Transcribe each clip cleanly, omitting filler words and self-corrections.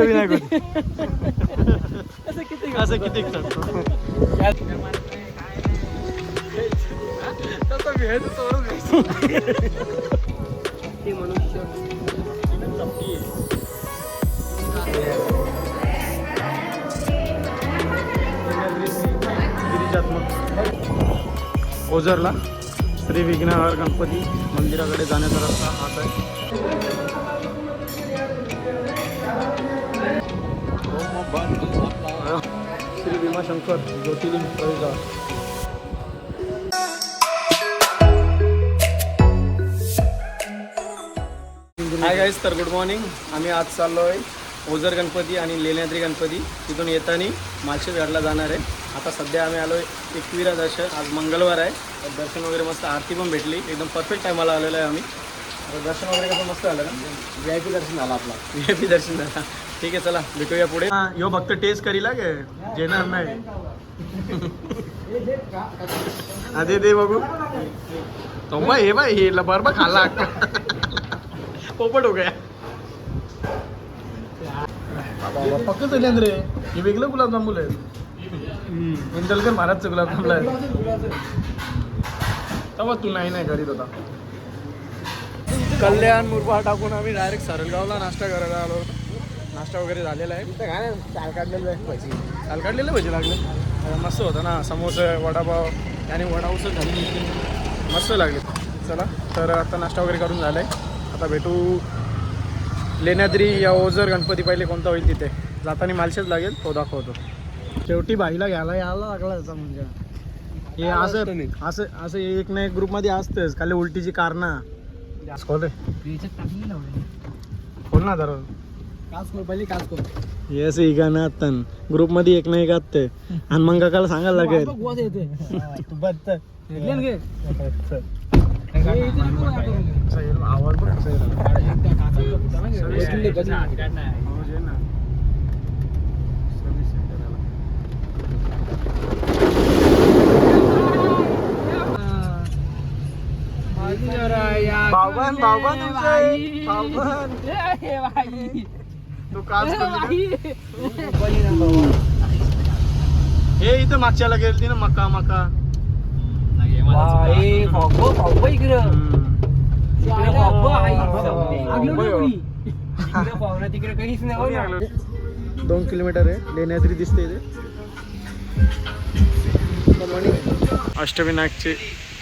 नाही कोणी असं किती चढतो ओझरला श्री विघ्नहर गणपती मंदिराकडे जाण्याचा रस्ता हाच आहे. श्री भीमाशंकर ज्योतिर्लिंग प्रवेशद्वार. हाय गाईज, तर गुड मॉर्निंग. आम्ही आज चाललो आहे ओझर गणपती आणि लेण्याद्री गणपती. तिथून येताना माळशेजगडला जाणार आहे. आता सध्या आम्ही आलो आहे एकविरा दर्शन. आज मंगळवार आहे, तर दर्शन वगैरे मस्त, आरती पण भेटली, एकदम परफेक्ट टायमाला आलेलो आहे आम्ही. आता दर्शन वगैरे कसं मस्त झालं ना, VIP दर्शन झालं आपला, VIP दर्शन झाला. ठीक आहे, चला भेटूया पुढे. यो फक्त टेस्ट करीला गे जेणार नाही आधी ते बघू तो मग हे बाय हे बरोबर खाल्ला पोपट हो गया पक्क चलेंद्र रे. हे वेगळं गुलाबजामुन आहे. इंदलकर महाराजचं गुलाबजामुन आहे. तेव्हा तू नाही करीत होता. कल्याण मुरबा टाकून आम्ही डायरेक्ट सरलगावला नाश्ता करायला आलो. नाश्ता वगैरे झालेला आहे. चाल काढलेलं भजी लागले. मस्त होतं ना, समोसे वडापाव आणि वडापावचं झाली मस्त लागले. चला, तर आता नाश्ता वगैरे करून झाला आहे. आता भेटू लेण्याद्री या ओझर गणपती. पहिले कोणता होईल तिथे जाताना मालशेच लागेल, तो दाखवतो. शेवटी बाईला घ्यायला लागला याचा. म्हणजे हे असं असं असं एक ना एक ग्रुपमध्ये असतंच. खाली उलटीची कारणं खोल ना जरा. येस इगाना तन ग्रुप मध्ये एक ना एक असते. आणि मग काकाला सांगायला लागेल आवाज पण बावबन तू काच हे इथं मागच्याला गेलती ना मका दोन किलोमीटर आहे. लेण्याद्री दिसते इथे. अष्टविनायकचे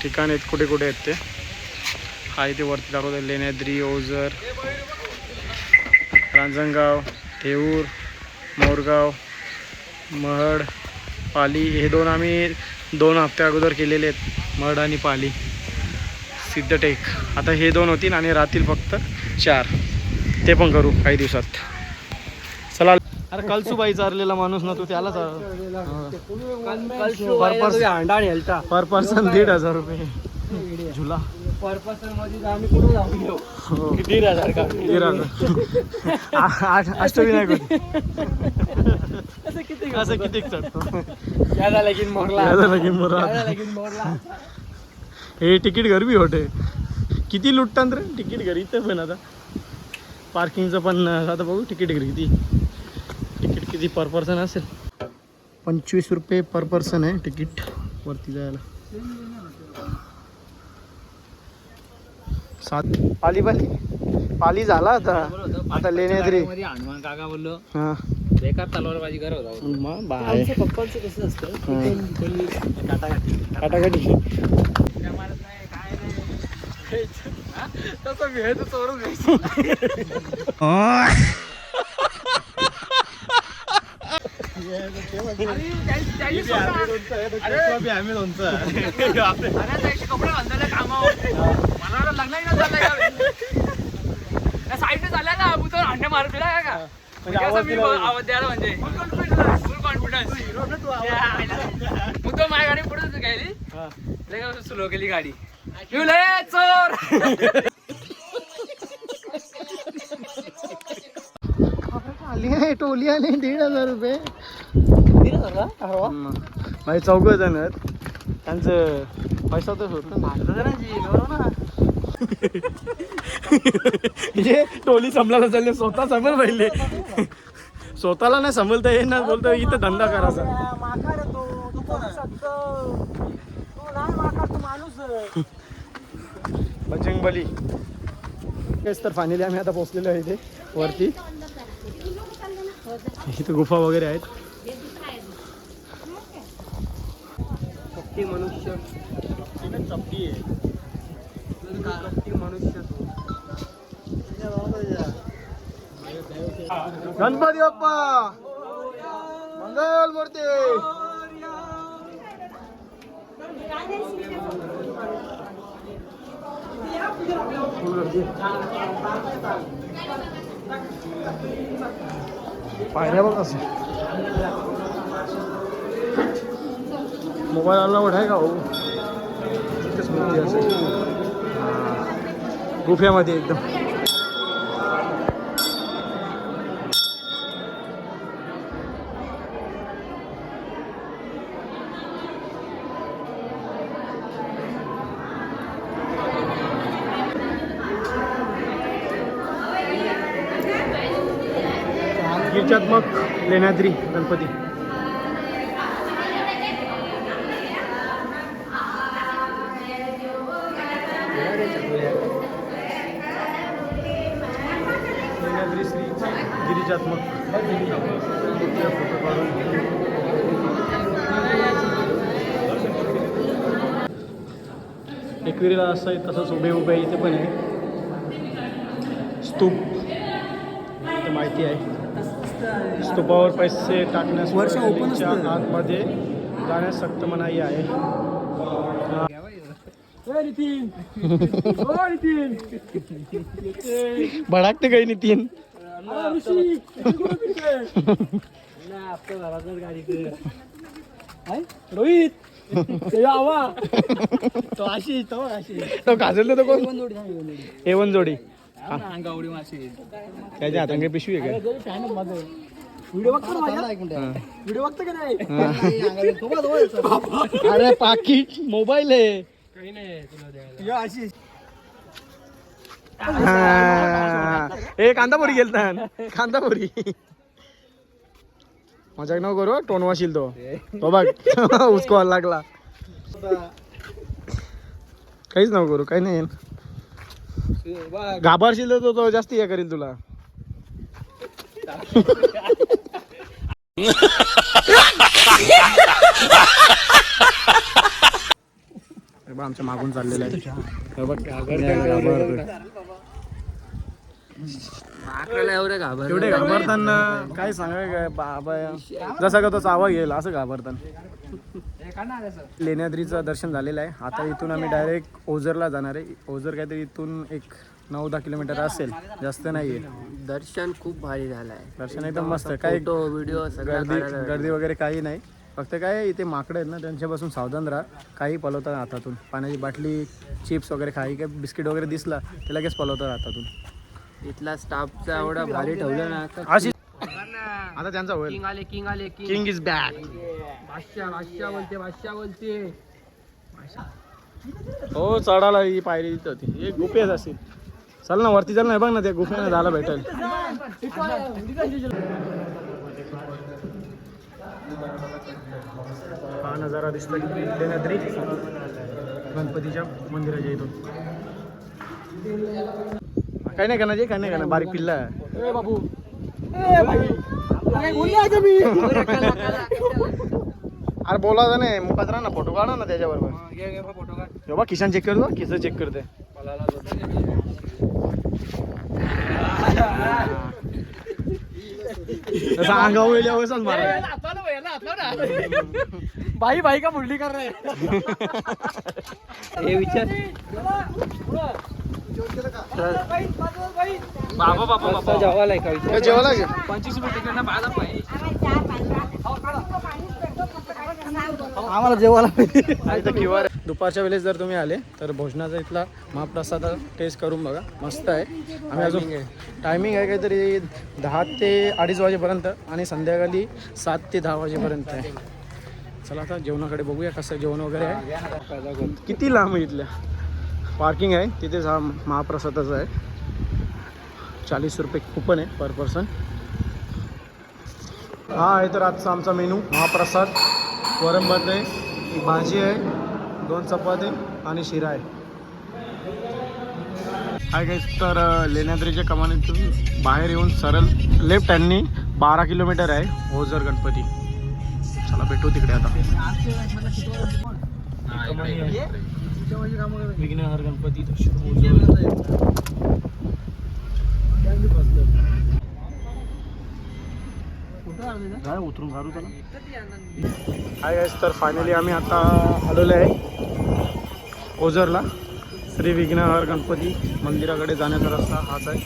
ठिकाण आहेत, कुठे कुठे आहेत ते हा इथे वरती दाखवत आहे. लेण्याद्री, ओझर, रांजणगाव, थेऊर, मोरगाव, महड, पाली. हे दोन आम्ही 2 हफ्त्या अगोदर केलेले आहेत, महड आणि पाली. सिद्धटेक आता हे 2 होतील आणि राहतील फक्त 4. ते पण करू काही दिवसात. चला. अरे कलसुबाई चारलेला माणूस ना तू, त्याला पर पर्सन 1,500 रुपये झुला. पर पर्सन मध्ये आम्ही कुठे जाऊ 1,500 का 1,500 अष्टविनायक होती. असं किती चढतो हे तिकीट घर बी होते. किती लुटतात रे तिकीट घरी. इथं पण आता पार्किंगचं पण आता बघू तिकीट घरी किती पर पर्सन असेल. 25 रुपये पर पर्सन आहे तिकीट वरती जायला. 7 पाली झाला आता लेण्याद्री. हनुमान काका बोललो हा बेकार तलवारबाजी करत होता. मग बाय पप्पांचं कसं असतं काटाकाटी तसं भेट चोरून कपडे बांधायला कामावर मला लग्न साईडने झाल्या ना तू तर अंडे मारून दिला का. आवाज द्यायला म्हणजे फुल कॉन्फिडन्स. तो माझ्या गाडी पुढे गेली, स्लो केली गाडी. चोर टोली आली 1,500 रुपये. माझे 4 जण आहेत, त्यांचं पैसा तर होत ना. टोली संपला चालले, स्वतः समोर राहिले. स्वतःला नाही सांभाळता येईल ना, बोलतो इथं धंदा करायचा. माकाड तो करू शकतो. तो नाही माकाड, तो माणूस. बजरंग बली. तेच तर फायनली आम्ही आता पोहोचलेलो आहे इथे वरती. इथे गुफा वगैरे आहेत. कपटी मनुष्य. चपटी आहे. कपटी मनुष्य तो. गणपती बाप्पा मंगल मूर्ती. पाहिल्या बघ असं मोबाईल अलाउड आहे का हो? इथेच मूर्ती असेल गुफ्यामध्ये एकदम. गिरिजात्मक लेण्याद्री गणपती. लेण्याद्री श्री गिरिजात्मक फोटो काढून. एकविरीला असं आहे तसंच उभे उभे इथे पण आहे स्तूप. इथे माहिती आहे स्तूपावर पैसे टाकण्यास वर्ष open असतं. आतमध्ये जाण्यास सक्त मनाई आहे. नितीन. हो नितीन. भडाकते काही नितीन. रोहित. तो आशिष. तो आशिष. तो गाजल तो कोण? एवन जोडी. अंगावडी माशी. त्याच्या हातात काही पिशवी आहे का? फॅन माझं. व्हिडिओ बघतो माझ्या. व्हिडिओ बघतो का नाही? अरे पाकिट मोबाईल आहे. काही नाही तुला द्यायला. आशिष. ए कांदापुरी गेलता. कांदापुरी मजाक नको करू. टोन वाशील तो बघ. उचकवायला लागला. काहीच नको करू. काही नाही घाबरशील तर तो जास्त हे करील तुला. आमच्या मागून चाललेलं आहे. एवढं घाबर. एवढे घाबरताना काय सांगाय काय बाबा. जसा का तो चावा घेईल असं घाबरताना. लेण्याद्रीचं दर्शन झालेलं आहे. आता इथून आम्ही डायरेक्ट ओझरला जाणार आहे. ओझर काहीतरी इथून एक 9-10 किलोमीटर असेल, जास्त नाहीये. दर्शन खूप भारी झालंय. दर्शन एकदम मस्त. काय व्हिडिओ गर्दी वगैरे काही नाही. फक्त काय इथे माकडं आहेत ना, त्यांच्यापासून सावधान राहा. काही पलवतात हातातून. पाण्याची बाटली, चिप्स वगैरे काही काय बिस्किट वगैरे दिसला ते लगेच पलवतात हातातून. इथला स्टाफचा एवढा भारी ठेवलं ना. आता त्यांचा होईल. किंग आले. King is back. बादशाह बोलते. हो चढाला ही पायरी इथं होती. एक गुफेच असेल. चल ना वरती चल ना. बघ ना त्या गुफेने झाला भेटेल. हा नजारा दिसला लेण्याद्री गणपतीच्या मंदिराच्या इथून. काही नाही करणार. काही नाही करणार. बारीक पिल्ला आहे. बाबू. अरे बोलायचं नाही. मुखात राहा ना. फोटो काढा ना त्याच्याबरोबर. बाबा किशन चेक करतो. किसन चेक करते. तसा अंगावर येईल मारा. भाई का मुरली कर रहे. हे विचार. बाबा जेवायला का विचार. जेवायला घे. 25 रुपये तिकडनं बाळा पाहिजे. आम्हाला जेवायला QR. दुपारच्या वेळेस जर तुम्ही आले तर भोजनाचा इथला महाप्रसाद टेस्ट करून बघा. मस्त आहे. आम्ही अजून टायमिंग आहे काहीतरी 10 ते 2:30 वाजेपर्यंत आणि संध्याकाळी 7 ते 10 वाजेपर्यंत आहे. चला आता जेवणाकडे बघूया कसं जेवण वगैरे आहे. किती लांब आहे इथल्या. पार्किंग आहे तिथेच हा महाप्रसादाचा आहे. 40 रुपये कुपन आहे पर पर्सन. हा आहे तर आजचा आमचा मेनू महाप्रसाद, वरण भात आहे, भाजी आहे, 2 चपाती आणि शिरा आहे. हाय गाईस, तर लेण्याद्रीच्या कमानीतून बाहेर येऊन सरळ लेफ्ट हँडनी 12 किलोमीटर आहे ओझर गणपती. चला भेटू तिकडे आता. विघ्नहर गणपती काय उतरून घालू त्याला. हाय गाईस, तर फायनली आम्ही आता आलेलो आहे ओझरला. श्री विघ्नहर गणपती मंदिराकडे जाण्याचा रस्ता हाच आहे.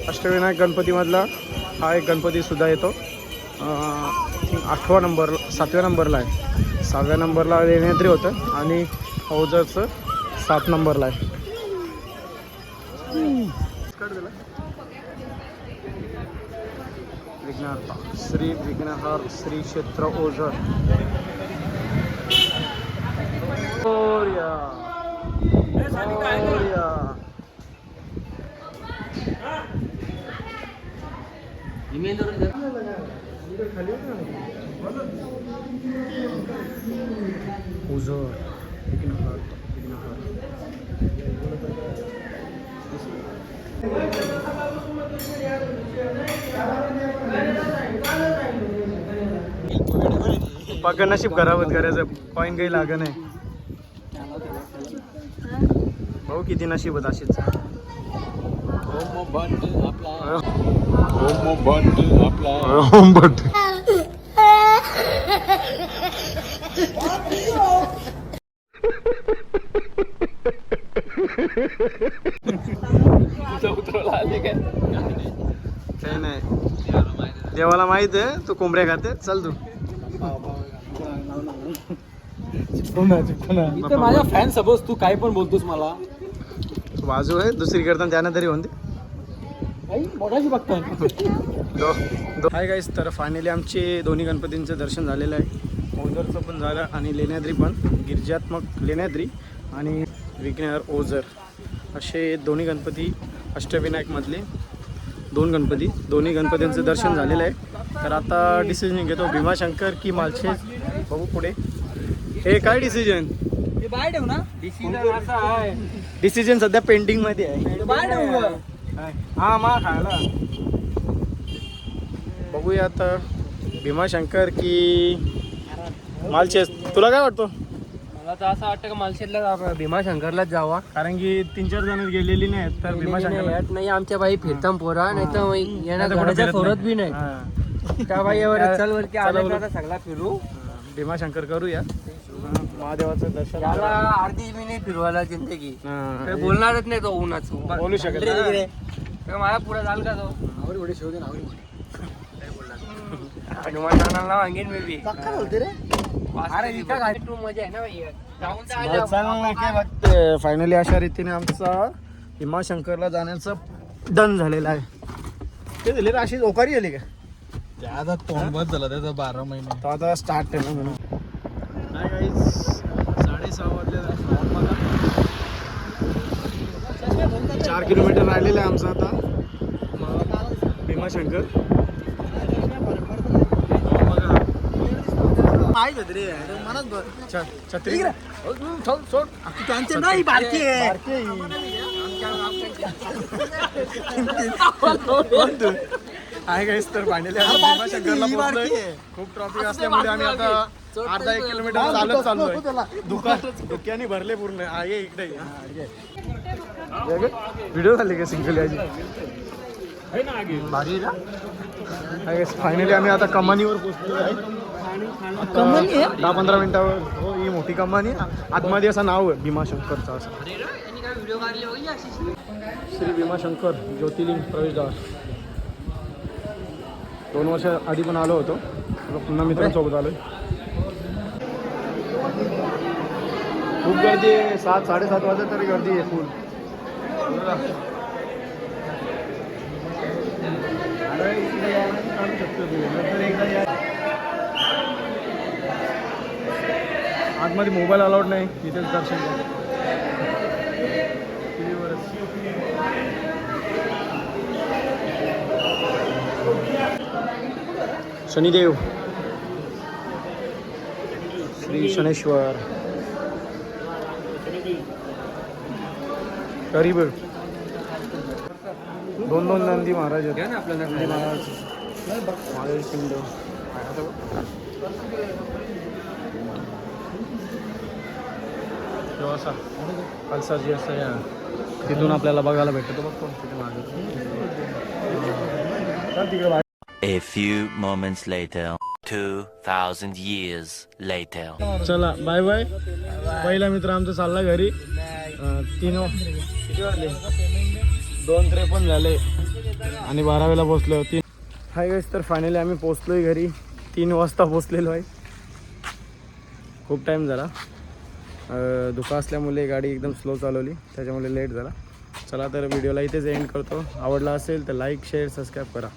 अष्टविनायक गणपतीमधला हा एक गणपती सुद्धा येतो. 8व्या नंबर 7व्या नंबरला आहे. 6व्या नंबरला लेण्याद्री होतं आणि ओझरचं 7 नंबरला आहे. विघ्नहर्ता श्री विघ्नहर श्री क्षेत्र ओझर. ओझर विघ्नहर पक्का नशीब करावं करायचं पॉईंट काही लाग नाही. भाऊ किती नशीब होत अशीच. होम बट काही नाही, देवाला माहित आहे तू कोंबड्या खाते. चल तू माझा फॅन सपोज तू काय पण बोलतोस मला बाजू आहे दुसरी करताना त्यानं तरी म्हणते मोठाची बघताय. हाय गाईस, तर फायनली आमचे दोन्ही गणपतींचं दर्शन झालेलं आहे. ओझरचं पण झालं आणि लेण्याद्री पण. गिरिजात्मक लेण्याद्री आणि विघ्नहर ओझर असे दोन्ही गणपती अष्टविनायकमधले 2 गणपती. दोन्ही गणपतींचं दर्शन झालेलं आहे. तर आता डिसिजन घेतो भीमाशंकर की मालशेज. बघू पुढे. हे काय डिसिजन? डिसिजन सध्या पेंडिंग मध्ये आहे. हा मा खायला बघूया आता भीमाशंकर की मालशेज. तुला काय वाटतं? मला तर असं वाटतं का मालशेजला भीमाशंकरलाच जावा. कारण की 3-4 जण गेलेली नाहीत तर भीमाशंकर नाही आमच्या बाई फिरताम पोरा नाही तर येणार घराच्या सोडत बी नाही. त्या बाई चल वरती आला सगळा फिरू भीमाशंकर करूया. महादेवाचं दर्शन अर्धी मी नाही फिरवायला जिंदगी बोलणारच नाही तो उन्हाच बोलू शकत मला पुढे जाल का तो आवडी शोध हनुमान नानाला वांगेन मे बी अरे तू मजा आहे ना भाई. फायनली अशा रीतीने आमचा भीमाशंकरला जाण्याचं डन झालेलं आहे. ते झाले तर अशी ओकारी झाली का त्याचा तोंड बंद झाला त्याचा 12 महिने. तो आता स्टार्ट आहे ना म्हणून. काय गाईस 6:30 वाजले. 4 किलोमीटर राहिलेलं आहे आमचं आता भीमाशंकर. छत्री सोड त्यांचे नाही बारकी आहे गाईस. तर फायनली भीमाशंकरला पोहोचलोय. खूप ट्रॉफिक असल्यामुळे आम्ही आता अर्धा 1 किलोमीटर चालत चाललोय. धुक्याने भरले पूर्ण. आहे इकडे व्हिडिओ झाले का सिंगल याची भारी ना. फायनली आम्ही आता कमानीवर पोहोचलो आहे. 10-15 मिनिटावर. हो ही मोठी कमानी. आतमध्ये असं नाव आहे भीमाशंकरचं असं. श्री भीमाशंकर ज्योतिर्लिंग प्रवेशद्वार. 2 वर्ष आधी पण आलो होतो. पुन्हा मित्रांसोबत आलोय. खूप गर्दी आहे. 7-7:30 वाजता तरी गर्दी आहे फुल. आतमध्ये मोबाईल अलाउड नाही. इथेच दर्शन शनिदेव, श्री शनेश्वर, गरीब, दोन नंदी महाराज आहेत. घ्या ना आपल्याला नंदी महाराज, महादेव शिंद. असा कलसाची असं या तिथून आपल्याला बघायला भेटतो. बघतो तिथे मागे तिकडे बाहेर. A few moments later, 2000 years later. चला बाय बाय. पहिला मित्र आमचा चालला घरी. 2:53 झाले आणि 12 पोचलो. 3 हाय गाईस, तर फायनली आम्ही पोचलोय घरी. 3 वाजता पोचलेलो आहे. खूप टाईम झाला. धुका असल्यामुळे गाडी एकदम स्लो चालवली, त्याच्यामुळे लेट झाला. चला तर व्हिडिओला इथेच एंड करतो. आवडला असेल तर लाईक शेअर सबस्क्राईब करा.